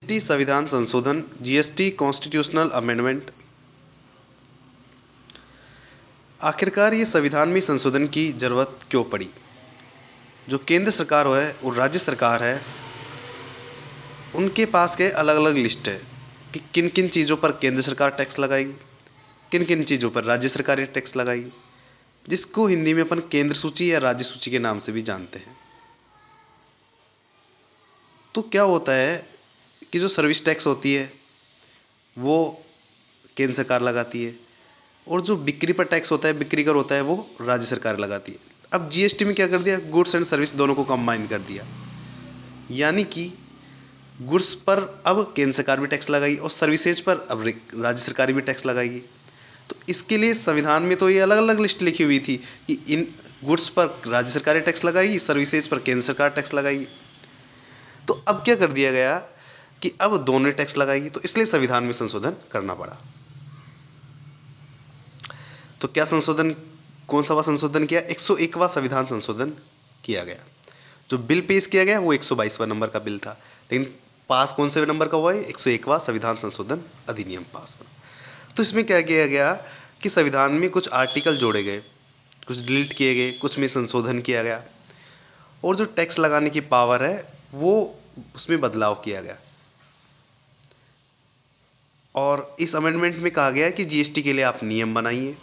GST संविधान संशोधन, GST constitutional amendment. आखिरकार ये संविधान में संशोधन की जरूरत क्यों पड़ी? जो केंद्र सरकार है और राज्य सरकार है, उनके पास के अलग अलग लिस्ट है कि किन किन चीज़ों पर केंद्र सरकार टैक्स लगाएगी, किन किन चीज़ों पर राज्य सरकार टैक्स लगाएगी, जिसको हिंदी में अपन केंद्र सूची या राज्य सूची के नाम से भी जानते हैं। तो क्या होता है कि जो सर्विस टैक्स होती है वो केंद्र सरकार लगाती है, और जो बिक्री पर टैक्स होता है, बिक्री कर होता है, वो राज्य सरकार लगाती है। अब जीएसटी में क्या कर दिया, गुड्स एंड सर्विस दोनों को कंबाइन कर दिया, यानी कि गुड्स पर अब केंद्र सरकार भी टैक्स लगाएगी और सर्विसेज पर अब राज्य सरकार भी टैक्स लगाएगी। तो इसके लिए संविधान में तो ये अलग अलग लिस्ट लिखी हुई थी कि इन गुड्स पर राज्य सरकार टैक्स लगाएगी, सर्विसेज पर केंद्र सरकार टैक्स लगाएगी। तो अब क्या कर दिया गया कि अब दोनों टैक्स लगाएगी, तो इसलिए संविधान में संशोधन करना पड़ा। तो क्या संशोधन, कौन सा संशोधन किया? 101वां संविधान संशोधन किया गया। जो बिल पेश किया गया वो 122वां नंबर का बिल था, लेकिन पास कौन से नंबर का हुआ है? 101वां संविधान संशोधन अधिनियम पास हुआ। तो इसमें क्या किया गया कि संविधान में कुछ आर्टिकल जोड़े गए, कुछ डिलीट किए गए, कुछ में संशोधन किया गया, और जो टैक्स लगाने की पावर है वो उसमें बदलाव किया गया। और इस अमेंडमेंट में कहा गया कि जीएसटी के लिए आप नियम बनाइए,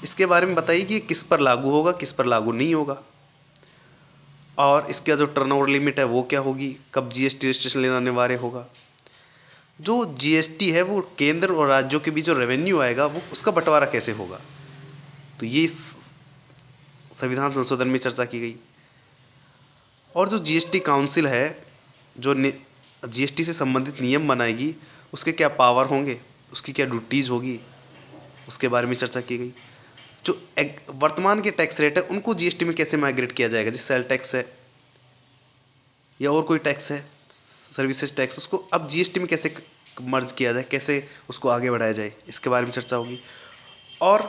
इसके बारे में बताइए कि किस पर लागू होगा, किस पर लागू नहीं होगा, और इसका जो टर्नओवर लिमिट है वो क्या होगी, कब जीएसटी रजिस्ट्रेशन लेना अनिवार्य होगा। जो जीएसटी है वो केंद्र और राज्यों के बीच जो रेवेन्यू आएगा वो उसका बंटवारा कैसे होगा, तो ये इस संविधान संशोधन में चर्चा की गई। और जो जीएसटी काउंसिल है, जो जीएसटी से संबंधित नियम बनाएगी, उसके क्या पावर होंगे, उसकी क्या ड्यूटीज होगी, उसके बारे में चर्चा की गई। जो वर्तमान के टैक्स रेट है उनको जीएसटी में कैसे माइग्रेट किया जाएगा, जैसे सेल टैक्स है या और कोई टैक्स है, सर्विसेज टैक्स, उसको अब जीएसटी में कैसे मर्ज किया जाए, कैसे उसको आगे बढ़ाया जाए, इसके बारे में चर्चा होगी। और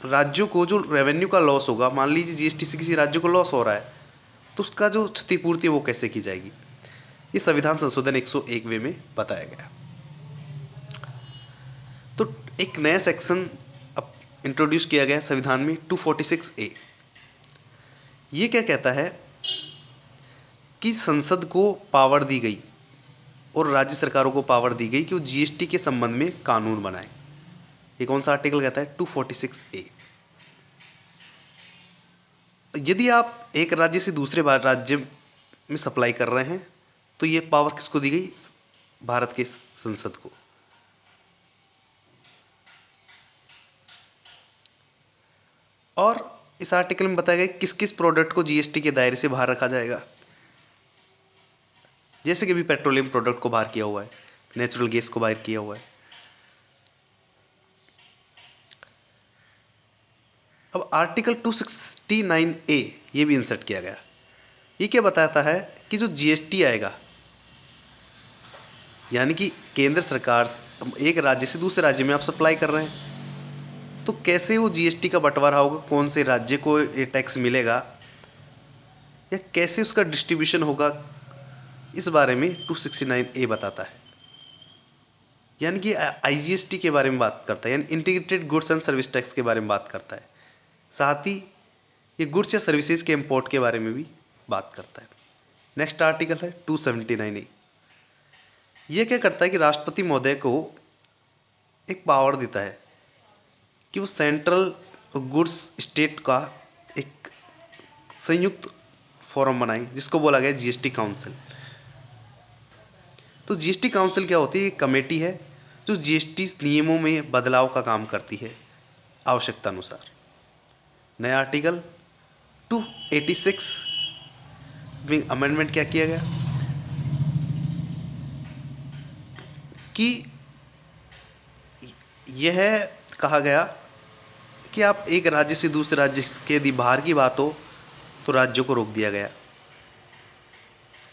राज्यों को जो रेवेन्यू का लॉस होगा, मान लीजिए जीएसटी से किसी राज्य को लॉस हो रहा है, तो उसका जो क्षतिपूर्ति है वो कैसे की जाएगी, ये संविधान संशोधन 101वें में बताया गया। तो एक नया सेक्शन अब इंट्रोड्यूस किया गया संविधान में, 246A। ये क्या कहता है कि संसद को पावर दी गई और राज्य सरकारों को पावर दी गई कि वो जीएसटी के संबंध में कानून बनाए। ये कौन सा आर्टिकल कहता है? 246A। यदि आप एक राज्य से दूसरे राज्य में सप्लाई कर रहे हैं तो ये पावर किसको दी गई? भारत के संसद को। और इस आर्टिकल में बताया गया किस किस प्रोडक्ट को जीएसटी के दायरे से बाहर रखा जाएगा। जैसे कि भी पेट्रोलियम प्रोडक्ट को बाहर किया हुआ है, नेचुरल गैस को बाहर किया हुआ है। अब आर्टिकल 269A ये भी इंसर्ट किया गया। ये क्या बताता है कि जो जीएसटी आएगा, यानी कि केंद्र सरकार एक राज्य से दूसरे राज्य में आप सप्लाई कर रहे हैं, तो कैसे वो जीएसटी का बंटवारा होगा, कौन से राज्य को ये टैक्स मिलेगा या कैसे उसका डिस्ट्रीब्यूशन होगा, इस बारे में 269A बताता है। यानी कि आईजीएसटी के बारे में बात करता है, यानी integrated goods and service tax के बारे में बात करता है। साथ ही ये गुड्स या सर्विसेज के इंपोर्ट के बारे में भी बात करता है। नेक्स्ट आर्टिकल है 279A। ये क्या करता है कि राष्ट्रपति महोदय को एक पावर देता है कि वो सेंट्रल गुड्स स्टेट का एक संयुक्त फोरम बनाए, जिसको बोला गया जीएसटी काउंसिल। तो जीएसटी काउंसिल क्या होती है? एक कमेटी है जो जीएसटी नियमों में बदलाव का काम करती है आवश्यकता अनुसार। नया आर्टिकल 286 में अमेंडमेंट क्या किया गया कि यह कहा गया कि आप एक राज्य से दूसरे राज्य के यदि बाहर की बात हो तो राज्यों को रोक दिया गया,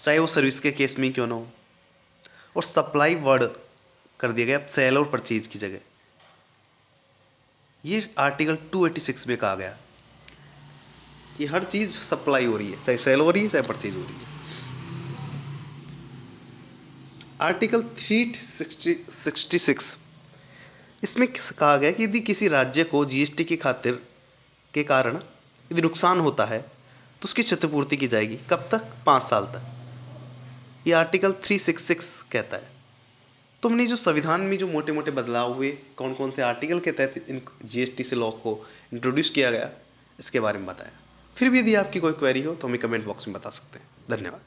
चाहे वो सर्विस के केस में क्यों ना हो। और सप्लाई वर्ड कर दिया गया सेल और परचेज की जगह। ये आर्टिकल 286 में कहा गया कि हर चीज सप्लाई हो रही है, चाहे सेल हो रही है चाहे परचेज हो रही है। आर्टिकल 366, इसमें कहा गया कि यदि किसी राज्य को जीएसटी की खातिर के कारण यदि नुकसान होता है तो उसकी क्षतिपूर्ति की जाएगी। कब तक? 5 साल तक। ये आर्टिकल 366 कहता है। तो हमने जो संविधान में जो मोटे मोटे बदलाव हुए, कौन कौन से आर्टिकल के तहत इन जीएसटी से लॉ को इंट्रोड्यूस किया गया, इसके बारे में बताया। फिर भी यदि आपकी कोई क्वेरी हो तो हमें कमेंट बॉक्स में बता सकते हैं। धन्यवाद।